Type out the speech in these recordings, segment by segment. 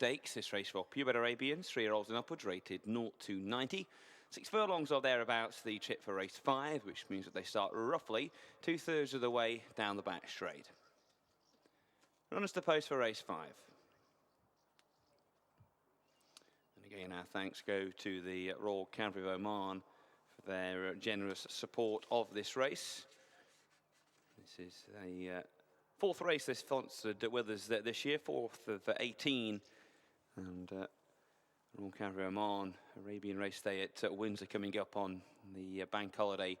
Stakes. This race for purebred Arabians, 3-year-olds and upwards, rated 0 to 90. 6 furlongs or thereabouts, the trip for race 5, which means that they start roughly 2/3 of the way down the back straight. Runners to post for race 5. And again, our thanks go to the Royal Cavalry of Oman for their generous support of this race. This is a fourth race they sponsored with us this year, fourth of 18. And Royal Cavalry of Oman, Arabian race day at Windsor coming up on the bank holiday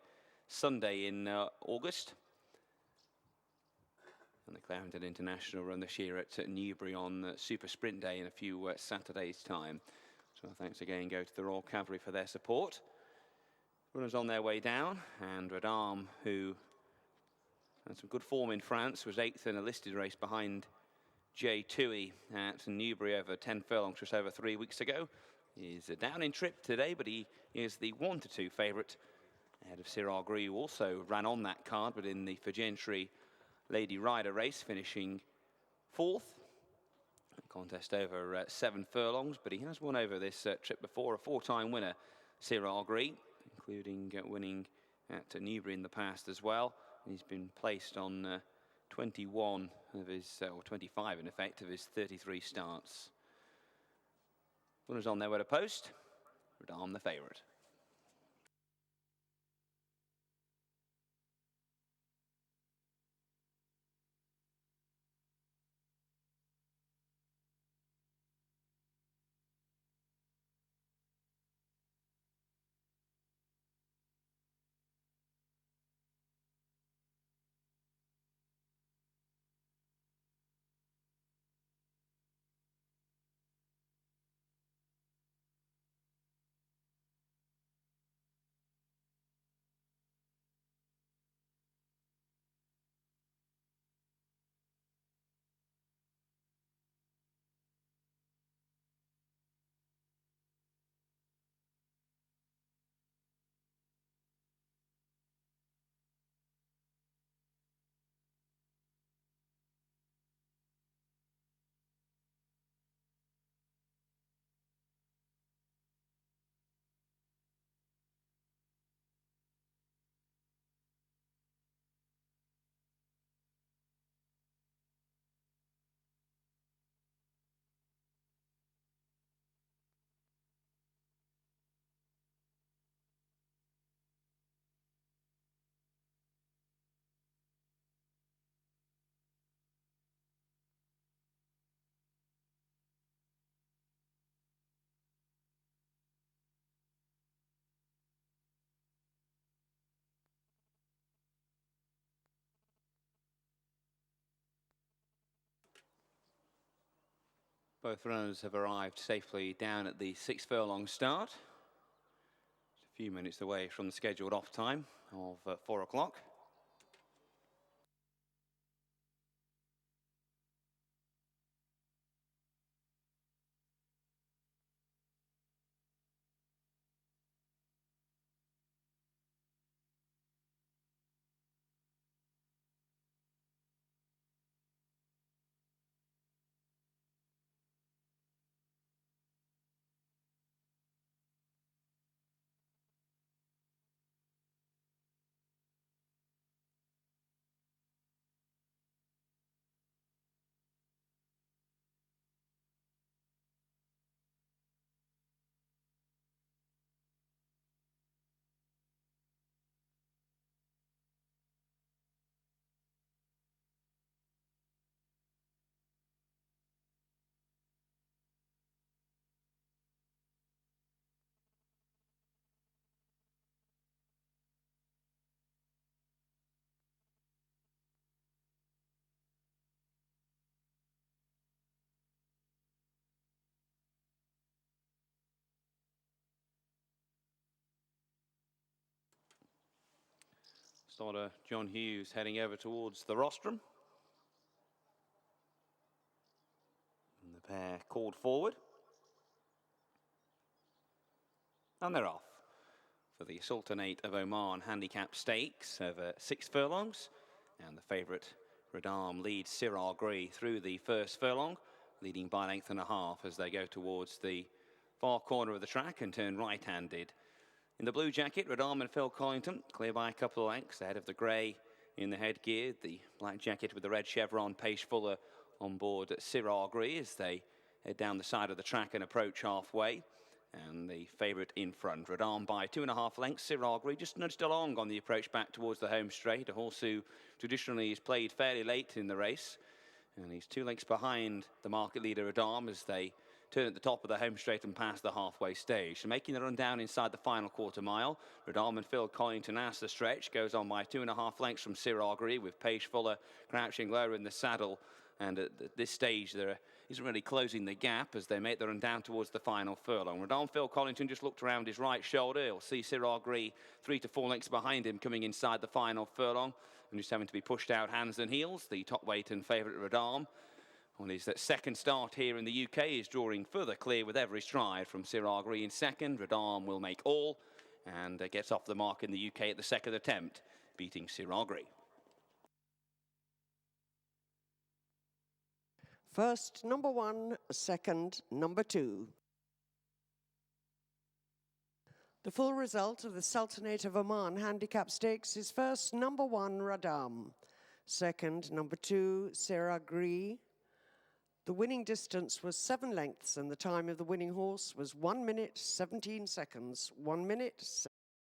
Sunday in August. And the Clarendon International run this year at Newbury on Super Sprint Day in a few Saturdays' time. So thanks again go to the Royal Cavalry for their support. Runners on their way down, and Radam, who had some good form in France, was 8th in a listed race behind J. Tui at Newbury over 10 furlongs just over 3 weeks ago. He's down in trip today, but he is the 1 to 2 favourite ahead of Cyril Gree, who also ran on that card, but in the for Gentry Lady Rider race, finishing 4th. Contest over 7 furlongs, but he has won over this trip before, a 4-time winner, Cyril Gree, including winning at Newbury in the past as well. And he's been placed on 21 of his, or 25 in effect, of his 33 starts. Winners on their way to post, Radam the favourite. Both runners have arrived safely down at the 6 furlong start. Just a few minutes away from the scheduled off time of 4 o'clock. Starter John Hughes heading over towards the rostrum. And the pair called forward. And they're off for the Sultanate of Oman Handicap Stakes over 6 furlongs. And the favourite Radam leads Cyril Gree through the first furlong. leading by 1.5 lengths as they go towards the far corner of the track and turn right-handed. In the blue jacket, Radam and Phil Collington clear by a couple of lengths ahead of the grey in the headgear. The black jacket with the red chevron, Paige Fuller on board at Siragri as they head down the side of the track and approach halfway. And the favourite in front, Radam by 2.5 lengths. Siragri just nudged along on the approach back towards the home straight. A horse who traditionally is played fairly late in the race. And he's 2 lengths behind the market leader, Radam, as they turn at the top of the home straight and pass the halfway stage. So making the run down inside the final quarter mile, Radam and Phil Collington as the stretch goes on by 2.5 lengths from Siragri, with Paige Fuller crouching lower in the saddle. And at this stage, there isn't really closing the gap as they make the run down towards the final furlong. Radam Phil Collington just looked around his right shoulder. He'll see Siragri 3 to 4 lengths behind him coming inside the final furlong and just having to be pushed out hands and heels. The top weight and favourite Radam, on his second start here in the UK, is drawing further clear with every stride from Siragri in second. Radam will make all and gets off the mark in the UK at the second attempt, beating Siragri. First, number 1, second, number 2. The full result of the Sultanate of Oman Handicap Stakes is first, number 1, Radam. Second, number 2, Siragri. The winning distance was 7 lengths and the time of the winning horse was 1 minute, 17 seconds. 1 minute,